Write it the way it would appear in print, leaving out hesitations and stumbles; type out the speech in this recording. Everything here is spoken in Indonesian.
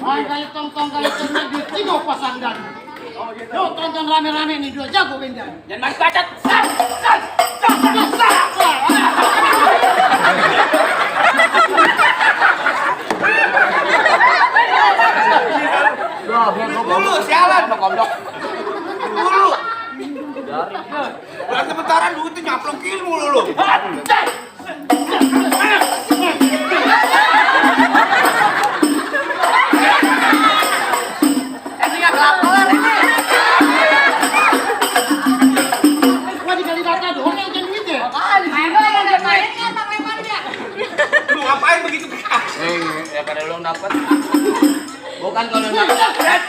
kali tong-tong kali tong-tong duit tiga pasang dan. Yuk tonton rame-rame nih dua jago bendan. Jangan main bacot. Dulu sialan Gondok. dulu. Berarti bentaran duitnya nyaplengin mulu lu. Ini nggak kelaparan ini. Gua dikali kata doang yang jadi duit ya. Lu ngapain begitu? Ya pada lu dapat. Bukan kalau dapat.